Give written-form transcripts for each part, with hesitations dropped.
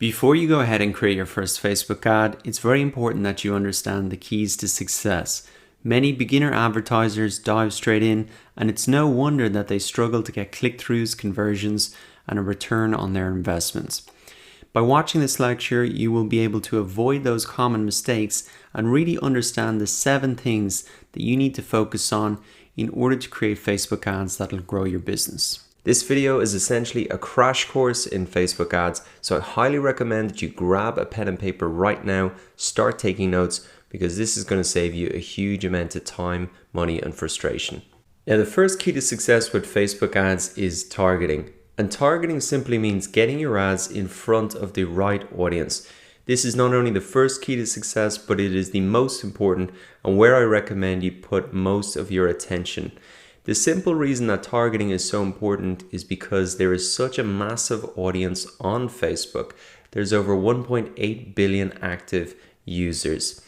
Before you go ahead and create your first Facebook ad, it's very important that you understand the keys to success. Many beginner advertisers dive straight in, and it's no wonder that they struggle to get click-throughs, conversions, and a return on their investments. By watching this lecture, you will be able to avoid those common mistakes and really understand the 7 things that you need to focus on in order to create Facebook ads that will grow your business. This video is essentially a crash course in Facebook ads, so I highly recommend that you grab a pen and paper right now, start taking notes, because this is going to save you a huge amount of time, money, and frustration. Now, the first key to success with Facebook ads is targeting. And targeting simply means getting your ads in front of the right audience. This is not only the first key to success, but it is the most important and where I recommend you put most of your attention. The simple reason that targeting is so important is because there is such a massive audience on Facebook. There's over 1.8 billion active users.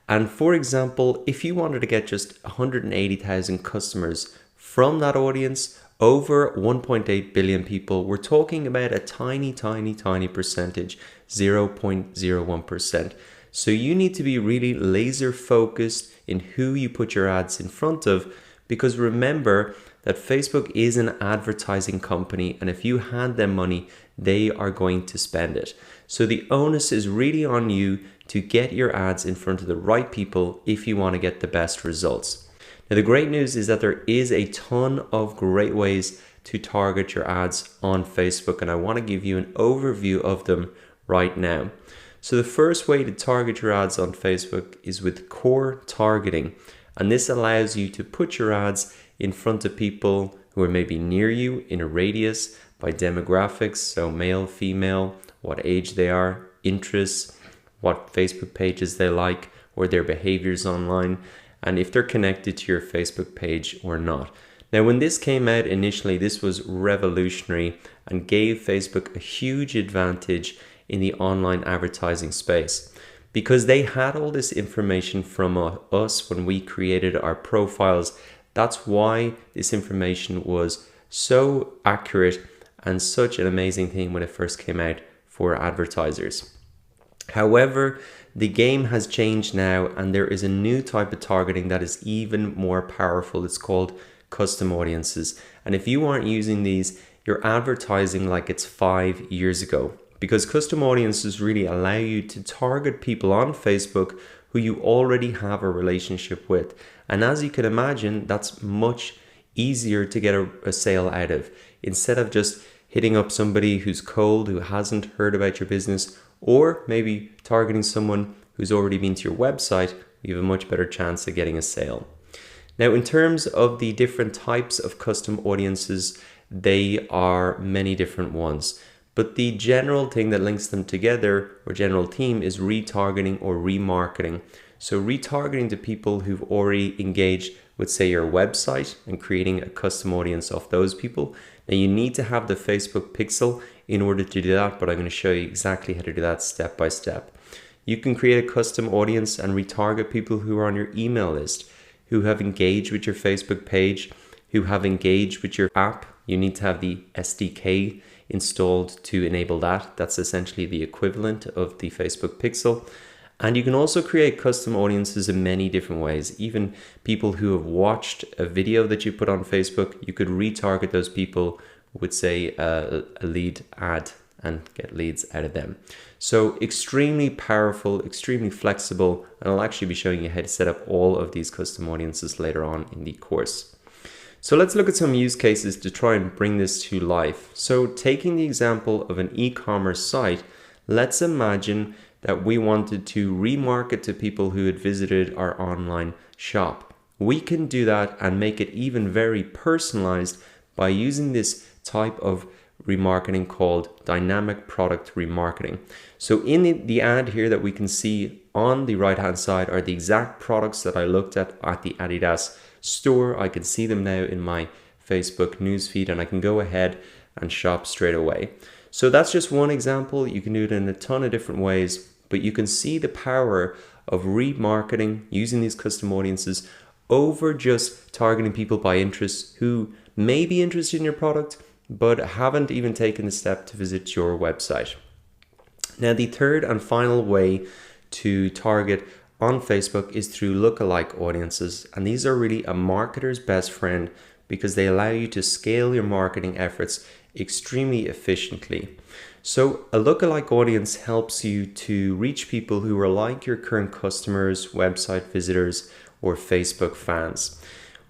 And for example, if you wanted to get just 180,000 customers from that audience, over 1.8 billion people, we're talking about a tiny percentage, 0.01%. So you need to be really laser focused in who you put your ads in front of, because remember that Facebook is an advertising company, and if you hand them money, they are going to spend it. So the onus is really on you to get your ads in front of the right people if you want to get the best results. Now, the great news is that there is a ton of great ways to target your ads on Facebook, and I want to give you an overview of them right now. So the first way to target your ads on Facebook is with core targeting. And this allows you to put your ads in front of people who are maybe near you in a radius by demographics, so male, female, what age they are, interests, what Facebook pages they like, or their behaviors online, and if they're connected to your Facebook page or not. Now, when this came out initially, this was revolutionary and gave Facebook a huge advantage in the online advertising space, because they had all this information from us when we created our profiles. That's why this information was so accurate and such an amazing thing when it first came out for advertisers. However, the game has changed now, and there is a new type of targeting that is even more powerful. It's called custom audiences. And if you aren't using these, you're advertising like it's 5 years ago. Because custom audiences really allow you to target people on Facebook who you already have a relationship with. And as you can imagine, that's much easier to get a sale out of. Instead of just hitting up somebody who's cold, who hasn't heard about your business, or maybe targeting someone who's already been to your website, you have a much better chance of getting a sale. Now, in terms of the different types of custom audiences, they are many different ones. But the general thing that links them together, or general theme, is retargeting or remarketing. So retargeting to people who've already engaged with, say, your website and creating a custom audience of those people. Now, you need to have the Facebook pixel in order to do that, but I'm going to show you exactly how to do that step by step. You can create a custom audience and retarget people who are on your email list, who have engaged with your Facebook page, who have engaged with your app. You need to have the SDK installed to enable that. That's essentially the equivalent of the Facebook pixel. And you can also create custom audiences in many different ways. Even people who have watched a video that you put on Facebook, you could retarget those people with, say, a lead ad and get leads out of them. So extremely powerful, extremely flexible, and I'll actually be showing you how to set up all of these custom audiences later on in the course. So let's look at some use cases to try and bring this to life. So taking the example of an e-commerce site, let's imagine that we wanted to remarket to people who had visited our online shop. We can do that and make it even very personalized by using this type of remarketing called dynamic product remarketing. So in the ad here that we can see on the right hand side are the exact products that I looked at the Adidas store. I can see them now in my Facebook newsfeed, and I can go ahead and shop straight away. So that's just one example. You can do it in a ton of different ways, but you can see the power of remarketing using these custom audiences over just targeting people by interest who may be interested in your product but haven't even taken the step to visit your website. Now, the third and final way to target on Facebook is through lookalike audiences. And these are really a marketer's best friend because they allow you to scale your marketing efforts extremely efficiently. So a lookalike audience helps you to reach people who are like your current customers, website visitors, or Facebook fans.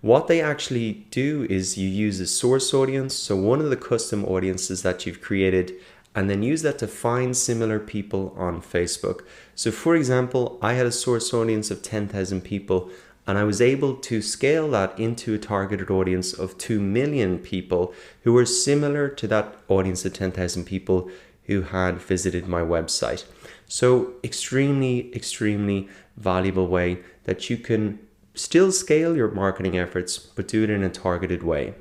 What they actually do is you use a source audience, so one of the custom audiences that you've created, and then use that to find similar people on Facebook. So for example, I had a source audience of 10,000 people, and I was able to scale that into a targeted audience of 2 million people who were similar to that audience of 10,000 people who had visited my website. So extremely valuable way that you can still scale your marketing efforts, but do it in a targeted way.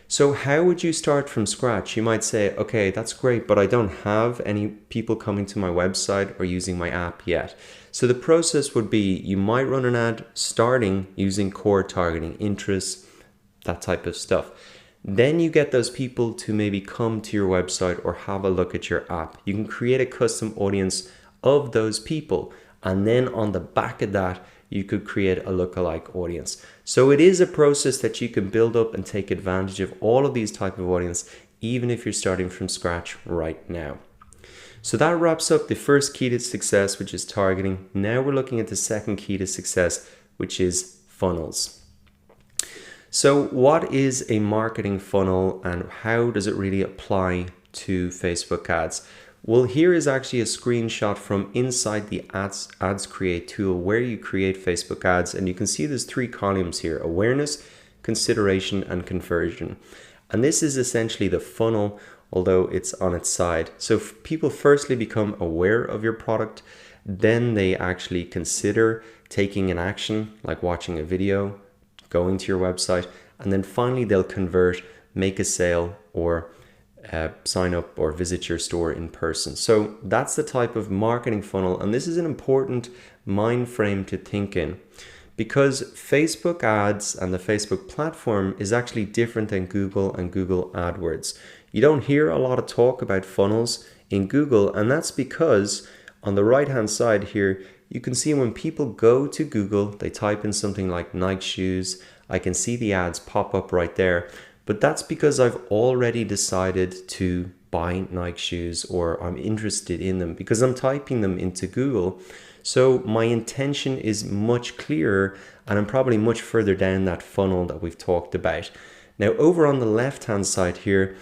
So how would you start from scratch? You might say, okay, that's great, but I don't have any people coming to my website or using my app yet. So the process would be you might run an ad starting using core targeting, interests, that type of stuff. Then you get those people to maybe come to your website or have a look at your app. You can create a custom audience of those people. And then on the back of that, you could create a lookalike audience. So it is a process that you can build up and take advantage of all of these type of audience, even if you're starting from scratch right now. So that wraps up the first key to success, which is targeting. Now we're looking at the second key to success, which is funnels. So what is a marketing funnel and how does it really apply to Facebook ads? Well, here is actually a screenshot from inside the Ads Create tool where you create Facebook ads, and you can see there's 3 columns here: awareness, consideration, and conversion. And this is essentially the funnel, although it's on its side. So people firstly become aware of your product, then they actually consider taking an action like watching a video, going to your website, and then finally they'll convert, make a sale, or sign up or visit your store in person. So that's the type of marketing funnel, and this is an important mind frame to think in because Facebook ads and the Facebook platform is actually different than Google and Google AdWords. You don't hear a lot of talk about funnels in Google, and that's because on the right hand side here you can see when people go to Google, they type in something like Nike shoes. I can see the ads pop up right there. But that's because I've already decided to buy Nike shoes or I'm interested in them because I'm typing them into Google. So my intention is much clearer and I'm probably much further down that funnel that we've talked about. Now over on the left hand side here,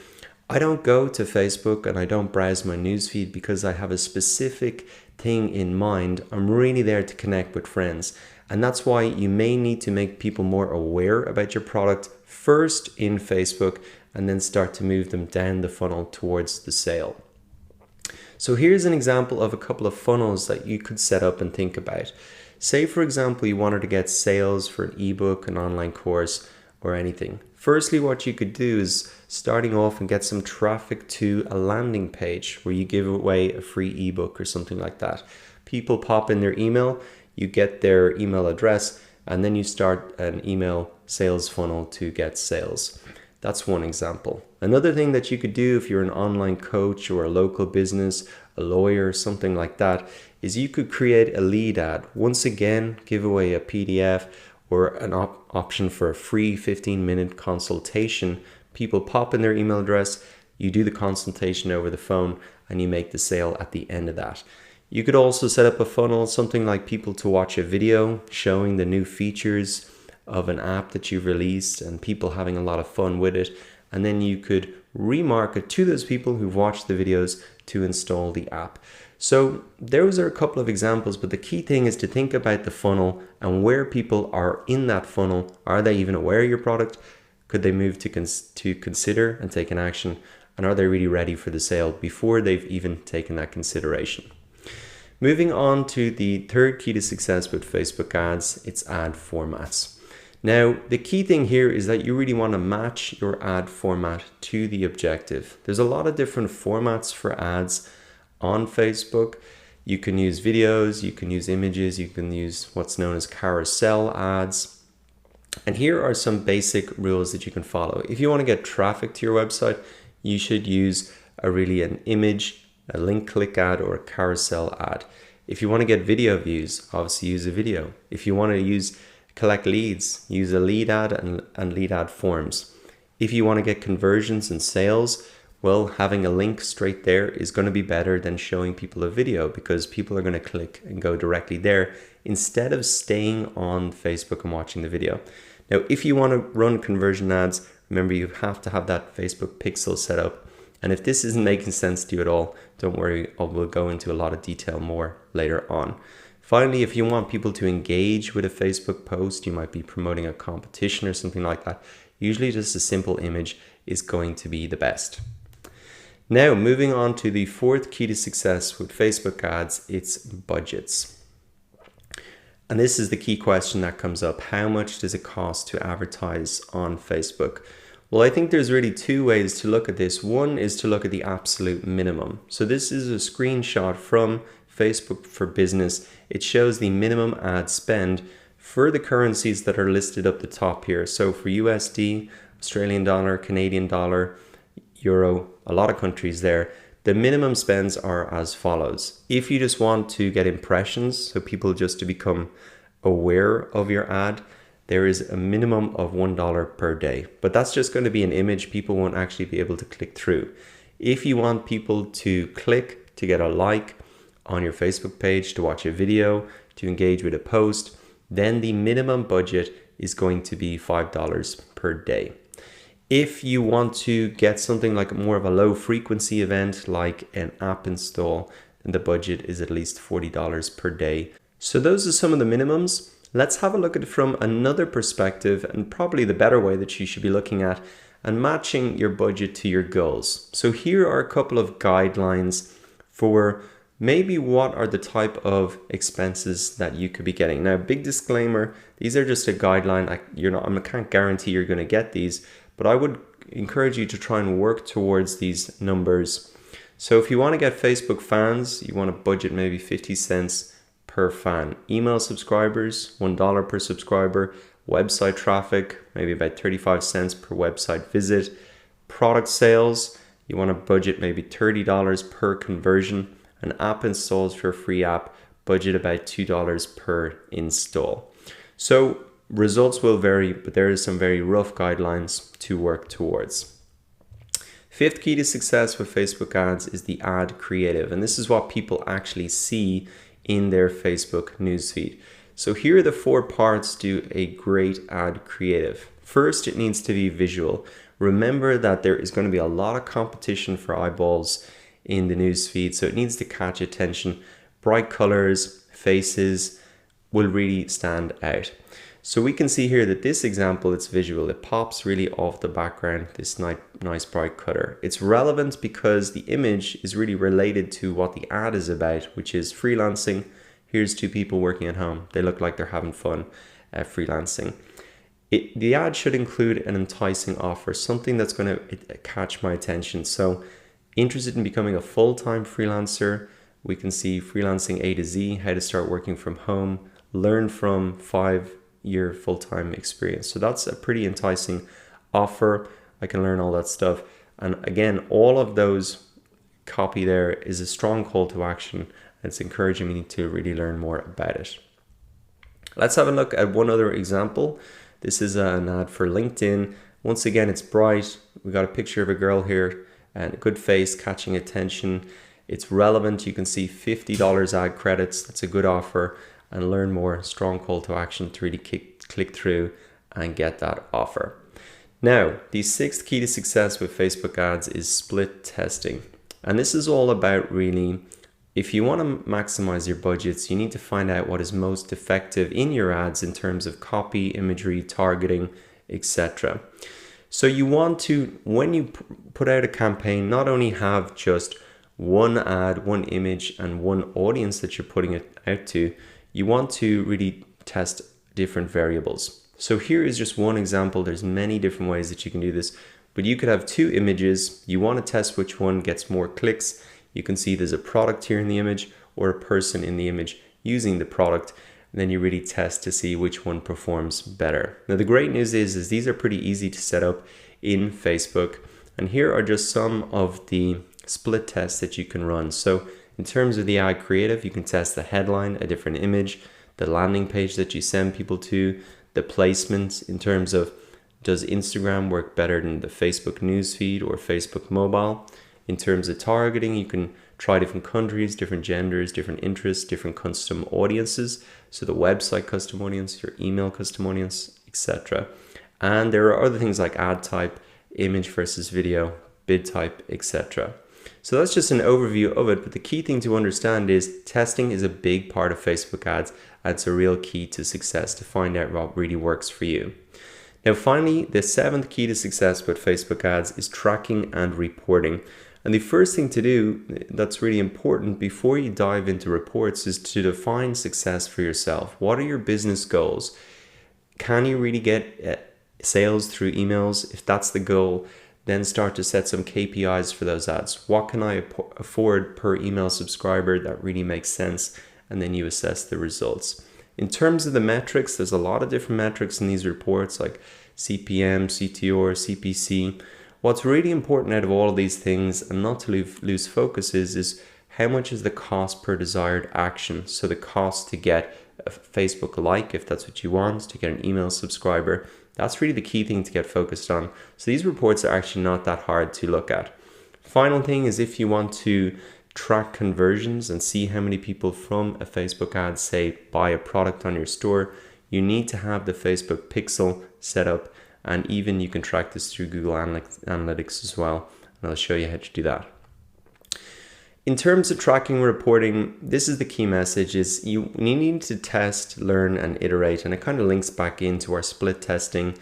I don't go to Facebook and I don't browse my newsfeed because I have a specific thing in mind. I'm really there to connect with friends. And that's why you may need to make people more aware about your product first in Facebook and then start to move them down the funnel towards the sale. So here's an example of a couple of funnels that you could set up and think about. Say, for example, you wanted to get sales for an ebook, an online course, or anything. Firstly, what you could do is starting off and get some traffic to a landing page where you give away a free ebook or something like that. People pop in their email, you get their email address, and then you start an email sales funnel to get sales. That's one example. Another thing that you could do if you're an online coach or a local business, a lawyer, something like that, is you could create a lead ad. Once again, give away a PDF or an option for a free 15-minute consultation. People pop in their email address, you do the consultation over the phone, and you make the sale at the end of that. You could also set up a funnel, something like people to watch a video showing the new features of an app that you've released and people having a lot of fun with it. And then you could remarket to those people who've watched the videos to install the app. So those are a couple of examples, but the key thing is to think about the funnel and where people are in that funnel. Are they even aware of your product? Could they move to consider and take an action? And are they really ready for the sale before they've even taken that consideration? Moving on to the third key to success with Facebook ads, it's ad formats. Now, the key thing here is that you really want to match your ad format to the objective. There's a lot of different formats for ads on Facebook. You can use videos, you can use images, you can use what's known as carousel ads. And here are some basic rules that you can follow. If you want to get traffic to your website, you should use an image a link click ad, or a carousel ad. If you want to get video views, obviously use a video. If you want to collect leads, use a lead ad and lead ad forms. If you want to get conversions and sales, well, having a link straight there is going to be better than showing people a video, because people are going to click and go directly there instead of staying on Facebook and watching the video. Now, if you want to run conversion ads, remember you have to have that Facebook pixel set up. And if this isn't making sense to you at all, don't worry, we'll go into a lot of detail more later on. Finally, if you want people to engage with a Facebook post, you might be promoting a competition or something like that. Usually just a simple image is going to be the best. Now, moving on to the fourth key to success with Facebook ads, it's budgets. And this is the key question that comes up. How much does it cost to advertise on Facebook? Well, I think there's really two ways to look at this. One is to look at the absolute minimum. So this is a screenshot from Facebook for Business. It shows the minimum ad spend for the currencies that are listed up the top here. So for USD, Australian dollar, Canadian dollar, euro, a lot of countries there, the minimum spends are as follows. If you just want to get impressions, so people just to become aware of your ad, there is a minimum of $1 per day, but that's just going to be an image. People won't actually be able to click through. If you want people to click to get a like on your Facebook page, to watch a video, to engage with a post, then the minimum budget is going to be $5 per day. If you want to get something like more of a low frequency event, like an app install, then the budget is at least $40 per day. So those are some of the minimums. Let's have a look at it from another perspective, and probably the better way that you should be looking at, and matching your budget to your goals. So here are a couple of guidelines for maybe what are the type of expenses that you could be getting. Now, big disclaimer, these are just a guideline. I can't guarantee you're going to get these, but I would encourage you to try and work towards these numbers. So if you want to get Facebook fans, you want to budget maybe 50 cents per fan. Email subscribers, $1 per subscriber. Website traffic, maybe about 35 cents per website visit. Product sales, you want to budget maybe $30 per conversion. And app installs for a free app, budget about $2 per install. So results will vary, but there is some very rough guidelines to work towards. Fifth key to success with Facebook ads is the ad creative. And this is what people actually see in their Facebook newsfeed. So here are the 4 parts to a great ad creative. First, it needs to be visual. Remember that there is going to be a lot of competition for eyeballs in the newsfeed, so it needs to catch attention. Bright colors, faces will really stand out. So we can see here that this example, it's visual. It pops really off the background, this nice bright color. It's relevant because the image is really related to what the ad is about, which is freelancing. Here's 2 people working at home. They look like they're having fun freelancing. The ad should include an enticing offer, something that's going to catch my attention. So interested in becoming a full-time freelancer, we can see freelancing A to Z, how to start working from home, learn from 5-year full-time experience. So that's a pretty enticing offer. I can learn all that stuff. And again, all of those copy there is a strong call to action. It's encouraging me to really learn more about it. Let's have a look at one other example. This is an ad for LinkedIn. Once again, it's bright. We got a picture of a girl here and a good face catching attention. It's relevant. You can see $50 ad credits. That's a good offer. And learn more. Strong call to action to really click through and get that offer. Now, the 6th key to success with Facebook ads is split testing. And this is all about really, if you want to maximize your budgets, you need to find out what is most effective in your ads in terms of copy, imagery, targeting, etc. So you want to, when you put out a campaign, not only have just one ad, one image, and one audience that you're putting it out to, you want to really test different variables. So here is just one example. There's many different ways that you can do this, but you could have 2 images. You want to test which one gets more clicks. You can see there's a product here in the image or a person in the image using the product. And then you really test to see which one performs better. Now, the great news is these are pretty easy to set up in Facebook. And here are just some of the split tests that you can run. So in terms of the ad creative, you can test the headline, a different image, the landing page that you send people to, the placements in terms of does Instagram work better than the Facebook newsfeed or Facebook mobile? In terms of targeting, you can try different countries, different genders, different interests, different custom audiences. So the website custom audience, your email custom audience, etc. And there are other things like ad type, image versus video, bid type, etc. So that's just an overview of it. But the key thing to understand is testing is a big part of Facebook ads. And it's a real key to success to find out what really works for you. Now, finally, the 7th key to success with Facebook ads is tracking and reporting. And the first thing to do that's really important before you dive into reports is to define success for yourself. What are your business goals? Can you really get sales through emails? If that's the goal, then start to set some KPIs for those ads. What can I afford per email subscriber that really makes sense? And then you assess the results. In terms of the metrics, there's a lot of different metrics in these reports like CPM, CTR, CPC. What's really important out of all of these things, and not to lose focus, is how much is the cost per desired action. So the cost to get a Facebook like, if that's what you want, to get an email subscriber. That's really the key thing to get focused on. So these reports are actually not that hard to look at. Final thing is if you want to track conversions and see how many people from a Facebook ad say buy a product on your store, you need to have the Facebook pixel set up, and even you can track this through Google Analytics as well, and I'll show you how to do that. In terms of tracking and reporting, this is the key message: is you need to test, learn, and iterate, and it kind of links back into our split testing.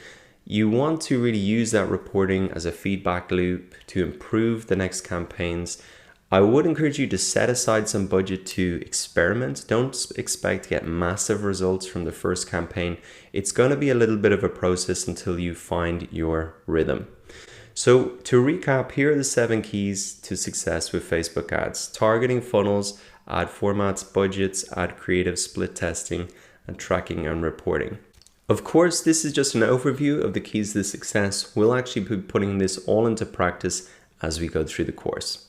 You want to really use that reporting as a feedback loop to improve the next campaigns. I would encourage you to set aside some budget to experiment. Don't expect to get massive results from the first campaign. It's going to be a little bit of a process until you find your rhythm. So to recap, here are the 7 keys to success with Facebook ads: targeting, funnels, ad formats, budgets, ad creative, split testing, and tracking and reporting. Of course, this is just an overview of the keys to success. We'll actually be putting this all into practice as we go through the course.